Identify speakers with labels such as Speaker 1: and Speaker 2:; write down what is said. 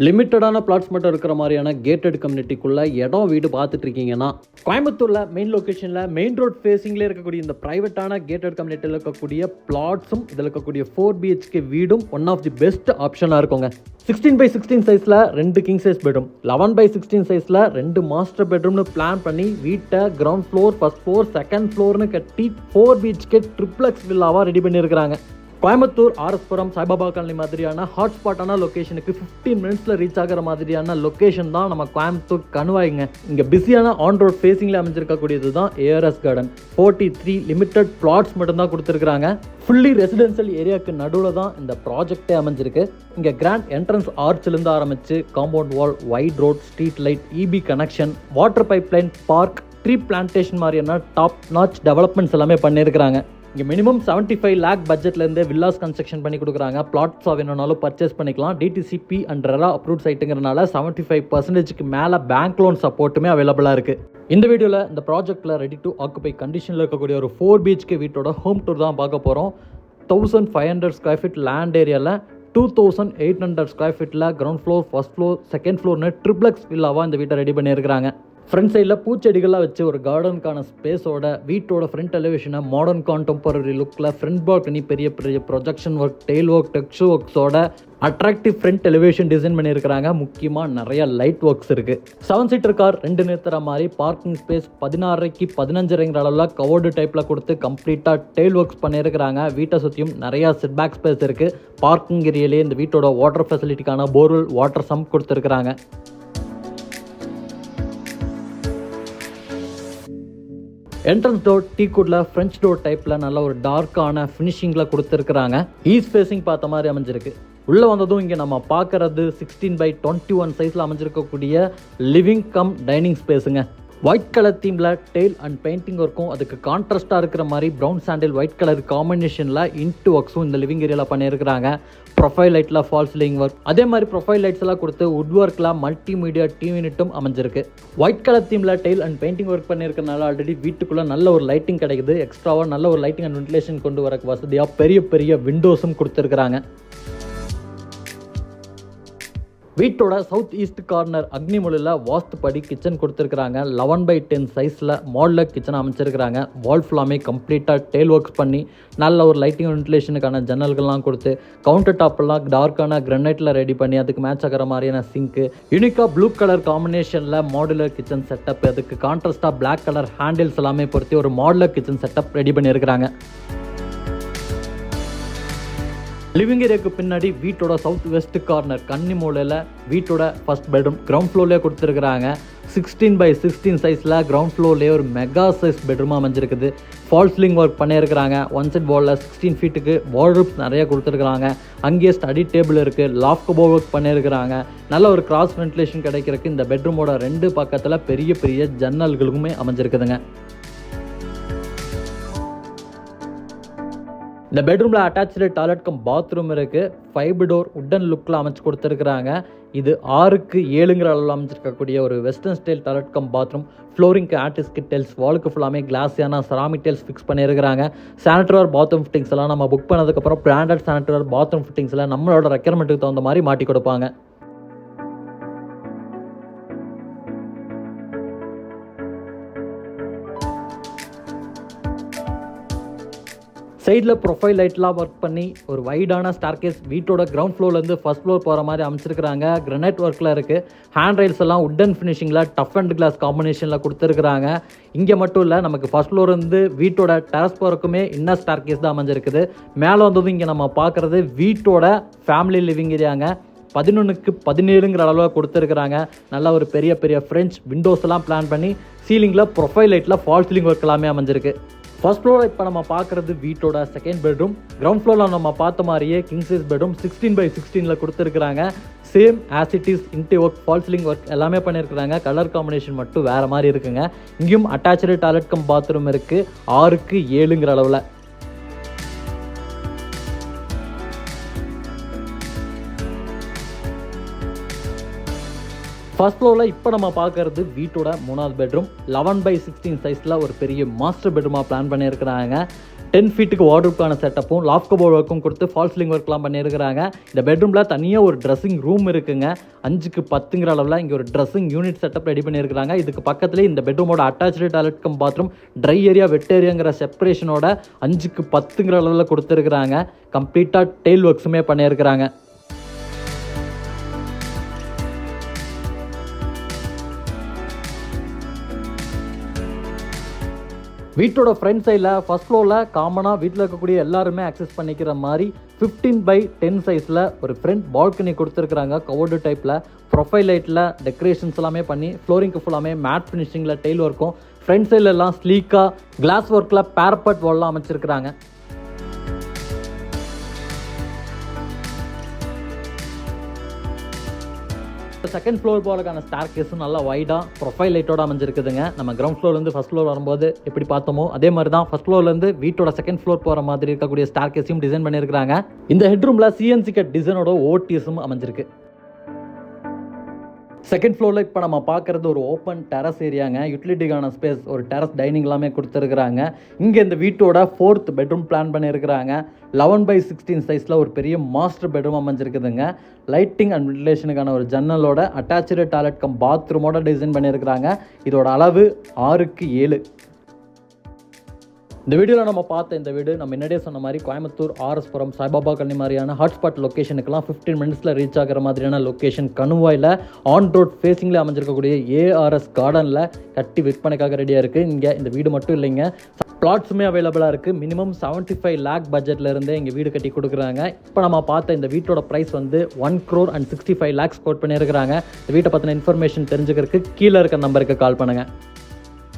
Speaker 1: லிமிட்டடான plots மட்டும் இருக்கிற மாதிரியான கேட்டட் கம்யூனிட்டிக்குள்ள இடம் வீடு பார்த்துட்டு இருக்கீங்கன்னா, கோயம்புத்தூர்ல மெயின் லொகேஷன்ல மெயின் ரோட் ஃபேசிங்லேயே இருக்கக்கூடிய இந்த பிரைவேட்டான கேட்டட் கம்யூனிட்டியில் இருக்கக்கூடிய பிளாட்ஸும் இதில் இருக்கக்கூடிய 4BHK வீடும் ஒன் ஆஃப் தி பெஸ்ட் ஆப்ஷனாக இருக்குங்க. 16x16 சைஸில் 2 கிங் சைஸ் பெட்ரூம், 11x16 சைஸில் 2 மாஸ்டர் பெட்ரூம்னு பிளான் பண்ணி வீட்டை ground floor, first floor, second ஃப்ளோர்னு கட்டி 4BHK ட்ரிப்ளெக்ஸ் வில்லாவாக ரெடி பண்ணியிருக்கிறாங்க. கோயம்புத்தூர், ஆர்எஸ்புரம், சாய்பாபா காலனி மாதிரியான ஹாட்ஸ்பாட்டான லொக்கேஷனுக்கு 15 மினிட்ஸில் ரீச் ஆகிற மாதிரியான லொக்கேஷன் தான் நம்ம கோயம்புத்தூர் கணுவாய்ங்க. இங்கே பிஸியான ஆன் ரோட் ஃபேஸிங்கில் அமைஞ்சிருக்கக்கூடியது தான் ஏஆர்எஸ் கார்டன். 43 லிமிட்டட் பிளாட்ஸ் மட்டும்தான் கொடுத்துருக்காங்க. ஃபுல்லி ரெசிடென்ஷியல் ஏரியாவுக்கு நடுவில் தான் இந்த ப்ராஜெக்டே அமைஞ்சிருக்கு. இங்கே கிராண்ட் என்ட்ரன்ஸ் ஆர்ச்சிலேருந்து ஆரம்பித்து compound wall, wide road, street light, EB connection, water pipeline, park, tree plantation மாதிரியான டாப் நாச் டெவலப்மெண்ட்ஸ் எல்லாமே பண்ணியிருக்கிறாங்க. இங்கே மினிமம் 75 lakh பட்ஜெட்லேருந்து வில்லாஸ் கன்ஸ்ட்ரக்ஷன் பண்ணி கொடுக்குறாங்க. பிளாட்ஸாக வேணும்னாலும் பர்ச்சேஸ் பண்ணிக்கலாம். டிடிசிபி அண்ட் ரெரா அப்ரூவ்ட் சைட்டுங்கிறனால 75% மேலே பேங்க் லோன் சப்போர்ட்டுமே அவைலபிளாக இருக்குது. இந்த வீடியோவில் இந்த ப்ராஜெக்ட்டில் ரெடி டு ஆக்குபை கண்டிஷனில் இருக்கக்கூடிய ஒரு 4BHK வீட்டோட ஹோம் டூர் தான் பார்க்க போகிறோம். 1500 ஸ்கொயர் ஃபீட் லேண்ட் ஏரியாவில் 2800 ஸ்கொயர் ஃபீட்டில் ground floor, first floor, second ஃப்ளோர்னு ட்ரிப்ளெக்ஸ் வில்லாவாக இந்த வீட்டை ரெடி பண்ணியிருக்கிறாங்க. ஃப்ரண்ட் சைடில் பூச்செடிகளாக வச்சு ஒரு கார்டனுக்கான ஸ்பேஸோட வீட்டோட ஃப்ரண்ட் எலிவேஷனை மாடர்ன் கான்டெம்பரரி லுக்கில் ஃப்ரண்ட் பால்கனி, பெரிய பெரிய projection work, tile work, texture ஒர்க்ஸோட அட்ராக்டிவ் ஃப்ரண்ட் எலிவேஷன் டிசைன் பண்ணியிருக்கிறாங்க. முக்கியமாக நிறைய லைட் ஒர்க்ஸ் இருக்குது. 7 சீட்டர் கார் 2 நிறுத்துற மாதிரி பார்க்கிங் ஸ்பேஸ் 16க்கு 15 அளவில் கவர்டு டைப்பில் கொடுத்து கம்ப்ளீட்டாக டெயில் ஒர்க்ஸ் பண்ணியிருக்கிறாங்க. வீட்டை சுற்றியும் நிறையா செட்பேக் ஸ்பேஸ் இருக்குது. பார்க்கிங் ஏரியாலே இந்த வீட்டோட வாட்டர் ஃபெசிலிட்டிக்கான போர்வெல் வாட்டர் சம்ப் கொடுத்துருக்குறாங்க. என்ட்ரன்ஸ் டோர் டீக்குட்ல ஃப்ரெஞ்ச் டோர் டைப்பில் நல்ல ஒரு டார்க்கான ஃபினிஷிங்கில் கொடுத்துருக்குறாங்க. ஈஸ்ட் ஃபேஸிங் பார்த்த மாதிரி அமைஞ்சிருக்கு. உள்ளே வந்ததும் இங்கே நம்ம பார்க்குறது 16x21 சைஸில் அமைஞ்சிருக்கக்கூடிய லிவிங் கம் டைனிங் ஸ்பேஸுங்க. ஒயிட் கலர் தீமில் டெயில் அண்ட் பெயிண்டிங் ஒர்க்கும் அதுக்கு கான்ட்ராஸ்டாக இருக்கிற மாதிரி ப்ரௌன் சாண்டில் ஒயிட் கலர் காம்பினேஷனில் இன்ட்டு ஒர்க்ஸும் இந்த லிவிங் ஏரியாவில் பண்ணியிருக்கிறாங்க. ப்ரொஃபைல் லைட்டில் ஃபால் சீலிங் ஒர்க், அதே மாதிரி ப்ரொஃபைல் லைட்ஸ் எல்லாம் கொடுத்து வுட் ஒர்க்கில் மல்டிமீடியா டிவி யூனிட்டும் அமைஞ்சிருக்கு. ஒயிட் கலர் தீமில் டெயில் அண்ட் பெயிண்டிங் ஒர்க் பண்ணியிருக்கனால ஆல்ரெடி வீட்டுக்குள்ளே நல்ல ஒரு லைட்டிங் கிடைக்குது. எக்ஸ்ட்ராவாக நல்ல ஒரு லைட்டிங் அண்ட் வென்டிலேஷன் கொண்டு வர வசதியாக பெரிய பெரிய விண்டோஸும் கொடுத்துருக்குறாங்க. வீட்டோட சவுத் ஈஸ்ட் கார்னர் அக்னிமொழியில் வாஸ்துப்படி கிச்சன் கொடுத்துருக்குறாங்க. 11x10 சைஸில் மாடலர் கிச்சன் அமைச்சிருக்கிறாங்க. வால் ஃபுல்லாமே கம்ப்ளீட்டாக டெயில் ஒர்க்ஸ் பண்ணி நல்ல ஒரு லைட்டிங் வென்டிலேஷனுக்கான ஜன்னல்கள்லாம் கொடுத்து கவுண்டர் டாப்லாம் டார்க்கான கிரனைட்டில் ரெடி பண்ணி அதுக்கு மேட்ச் ஆகிற மாதிரியான சிங்க்கு, யூனிக்காக ப்ளூ கலர் காம்பினேஷனில் மாடுலர் கிச்சன் செட்டப், அதுக்கு கான்ட்ராஸ்டாக பிளாக் கலர் ஹேண்டில்ஸ் எல்லாமே பொறுத்து ஒரு மாடுலர் கிச்சன் செட்டப் ரெடி பண்ணியிருக்கிறாங்க. லிவிங் ஏரியாவுக்கு பின்னாடி வீட்டோட சவுத் வெஸ்ட் கார்னர் கன்னி மூலையில் வீட்டோட ஃபர்ஸ்ட் பெட்ரூம் கிரவுண்ட் ஃப்ளோர்லேயே கொடுத்துருக்குறாங்க. 16x16 சைஸில் கிரவுண்ட் ஃப்ளோர்லேயே ஒரு மெகா சைஸ் பெட்ரூமாக அமைஞ்சிருக்குது. ஃபால் சீலிங் ஒர்க் பண்ணியிருக்கிறாங்க. 1 சைட் வாலில் 16 ஃபீட்டுக்கு வார்ட்ரோப்ஸ் நிறைய கொடுத்துருக்குறாங்க. அங்கேயே ஸ்டடி டேபிள் இருக்குது. லாஃப்ட் கபோர்ட் ஒர்க் பண்ணியிருக்கிறாங்க. நல்ல ஒரு கிராஸ் வென்டிலேஷன் கிடைக்கிறதுக்கு இந்த பெட்ரூமோட 2 பக்கத்தில் பெரிய பெரிய ஜன்னல்களுமே அமைஞ்சிருக்குதுங்க. இந்த பெட்ரூமில் அட்டாச்சு டாய்லெட் கம் பாத்ரூம் இருக்குது. 5 டோர் உட்டன் லுக்கில் அமைச்சு கொடுத்துருக்குறாங்க. இது 6x7 அளவில் அமைச்சிருக்கக்கூடிய ஒரு western style toilet cum bathroom. ஃப்ளோரிங்க்கு ஆர்டிஸ்ட் டெல்ஸ், வாலுக்கு ஃபுல்லாமே கிளாஸியான செராமிக் டெல்ஸ் ஃபிக்ஸ் பண்ணியிருக்கிறாங்க. சானிட்டரி பாத்ரூம் ஃபிட்டிங்ஸ் எல்லாம் நம்ம புக் பண்ணதுக்கப்புறம் பிராண்டட் சானிட்டரி பாத்ரூம் ஃபிட்டிங்ஸில் நம்மளோட ரெக்யர்மெண்ட்டுக்கு தகுந்த மாதிரி மாட்டி கொடுப்பாங்க. சைடில் ப்ரொஃபைல் லைட்லாம் ஒர்க் பண்ணி ஒரு வைடான ஸ்டார்கேஸ் வீட்டோட கிரவுண்ட் ஃப்ளோர்லேருந்து ஃபர்ஸ்ட் ஃப்ளோர் போகிற மாதிரி அமைச்சிருக்கிறாங்க. கிரனைட் ஒர்க்கில் இருக்குது. ஹேண்ட் ரைல்ஸ் எல்லாம் உட்டன் ஃபினிஷிங்கில் டஃப் அண்ட் கிளாஸ் காம்பினேஷனில் கொடுத்துருக்குறாங்க. இங்கே மட்டும் இல்லை, நமக்கு ஃபர்ஸ்ட் ஃப்ளோர்லேருந்து வீட்டோட டெரஸ் போகிறக்குமே இன்னர் ஸ்டார்கேஸ் தான் அமைஞ்சிருக்குது. மேலே வந்ததும் இங்கே நம்ம பார்க்குறது வீட்டோட ஃபேமிலி லிவிங் ஏரியாங்க. 11x17 அளவில் கொடுத்துருக்குறாங்க. நல்லா ஒரு பெரிய பெரிய ஃப்ரெஞ்ச் விண்டோஸ் எல்லாம் பிளான் பண்ணி சீலிங்கில் ப்ரொஃபைல் லைட்டில் ஃபால் சீலிங் ஒர்க் எல்லாமே அமைஞ்சிருக்கு. ஃபர்ஸ்ட் ஃப்ளோரில் இப்போ நம்ம பார்க்குறது வீட்டோட செகண்ட் பெட்ரூம். கிரவுண்ட் ஃப்ளோரில் நம்ம பார்த்த மாதிரியே கிங் சைஸ் பெட்ரூம் 16x16 கொடுத்துருக்குறாங்க. Same as it is into work, fall ceiling work எல்லாமே பண்ணியிருக்கிறாங்க. கலர் காம்பினேஷன் மட்டும் வேறு மாதிரி இருக்குங்க. இங்கேயும் அட்டாச்சு டாய்லெட் கம் பாத்ரூம் இருக்குது. 6x7 அளவில். ஃபர்ஸ்ட் ஃப்ளோரில் இப்போ நம்ம பார்க்குறது வீட்டோட 3வது பெட்ரூம். 11x16 சைஸில் ஒரு பெரிய மாஸ்டர் பெட்ரூமாக பிளான் பண்ணியிருக்கிறாங்க. 10 ஃபீட்டுக்கு வார்ட்ரோப்க்கான செட்டப்பும் லாஃப்ட் கபோர்ட் ஒர்க்கும் கொடுத்து ஃபால் சீலிங் ஒர்க்லாம் பண்ணியிருக்கிறாங்க. இந்த பெட்ரூமில் தனியாக ஒரு ட்ரெஸ்ஸிங் ரூம் இருக்குங்க. 5க்கு 10ங்கிற அளவில் இங்கே ஒரு ட்ரெஸ்ஸிங் யூனிட் செட்டப் ரெடி பண்ணியிருக்கிறாங்க. இதுக்கு பக்கத்துலேயே இந்த பெட்ரூமோட attach toilet cum bathroom, dry area wet ஏரியாங்கிற செப்பரேஷனோட 5க்கு 10ங்கிற அளவில் கொடுத்துருக்குறாங்க. கம்ப்ளீட்டாக டெயில் ஒர்க்ஸுமே பண்ணியிருக்கிறாங்க. வீட்டோட ஃப்ரண்ட் சைடில் ஃபர்ஸ்ட் ஃப்ளோரில் காமனாக வீட்டில் இருக்கக்கூடிய எல்லாருமே ஆக்சஸ் பண்ணிக்கிற மாதிரி 15x10 சைஸில் ஒரு ஃப்ரண்ட் பால்கனி கொடுத்துருக்குறாங்க. கவர்டு டைப்பில் ப்ரொஃபைல் லைட்டில் டெக்கரேஷன்ஸ் எல்லாமே பண்ணி ஃப்ளோரிங்க்கு ஃபுல்லாமே மேட் ஃபினிஷிங்கில் டெயில் ஒர்க்கும், ஃப்ரண்ட் சைடில் எல்லாம் ஸ்லீக்காக கிளாஸ் ஒர்க்கில் பேரப்பட் வால்லாம் அமைச்சிருக்கிறாங்க. செகண்ட் ஃப்ளோர் போகிறதுக்கான ஸ்டார் கேஸும் நல்லா வைடாக ப்ரொஃபைல் லைட்டோட அமைஞ்சிருக்குதுங்க. நம்ம கிரவுண்ட் ஃப்ளோர்லேருந்து ஃபஸ்ட் ஃப்ளோர் வரும்போது எப்படி பார்த்தோமோ அதே மாதிரி தான் ஃபஸ்ட் ஃப்ளோர்லேருந்து வீட்டோட செகண்ட் ஃப்ளோர் போகிற மாதிரி இருக்கக்கூடிய ஸ்டார் கேஸையும் டிசைன் பண்ணியிருக்காங்க. இந்த ஹெட்ரூமில் CNC கட் டிசைனோட ஓடிஎஸும் அமைஞ்சிருக்கு. செகண்ட் ஃப்ளோரில் இப்போ நம்ம பார்க்குறது ஒரு ஓப்பன் டெரஸ் ஏரியாங்க. யூட்டிலிட்டிக்கான ஸ்பேஸ், ஒரு டெரஸ் டைனிங் எல்லாமே கொடுத்துருக்குறாங்க. இங்கே இந்த வீட்டோட 4th பெட்ரூம் பிளான் பண்ணியிருக்கிறாங்க. 11x16 சைஸில் ஒரு பெரிய மாஸ்டர் பெட்ரூம் அமைஞ்சிருக்குதுங்க. லைட்டிங் அண்ட் வென்டிலேஷனுக்கான ஒரு ஜன்னலோட அட்டாச்சு டாய்லெட் கம் பாத்ரூமோட டிசைன் பண்ணியிருக்கிறாங்க. இதோட அளவு 6x7. இந்த வீடியோவில் நம்ம பார்த்த இந்த வீடு நம்ம முன்னாடியே சொன்ன மாதிரி கோயம்புத்தூர் RS புரம் சாய்பாபா கண்ணி மாதிரியான ஹாட்ஸ்பாட் லொக்கேஷனுக்கெல்லாம் 15 மினிட்ஸில் ரீச் ஆகிற மாதிரியான லொக்கேஷன். கணுவாயில் ஆன் ரோட் ஃபேஸிங்கில் அமைஞ்சிருக்கக்கூடிய ARS கார்டனில் கட்டி விற்பனைக்காக ரெடியாக இருக்குது. இங்கே இந்த வீடு மட்டும் இல்லைங்க, பிளாட்ஸுமே அவைலபிளாக இருக்குது. மினிமம் 75 lakh பட்ஜெட்லேருந்தே இங்கே வீடு கட்டி கொடுக்குறாங்க. இப்போ நம்ம பார்த்த இந்த வீட்டோட ப்ரைஸ் வந்து 1,65 lakhs கோட் பண்ணியிருக்கிறாங்க. இந்த வீட்டை பற்றின இன்ஃபர்மேஷன் தெரிஞ்சுக்கிறதுக்கு கீழே இருக்க நம்பருக்கு கால் பண்ணுங்கள்.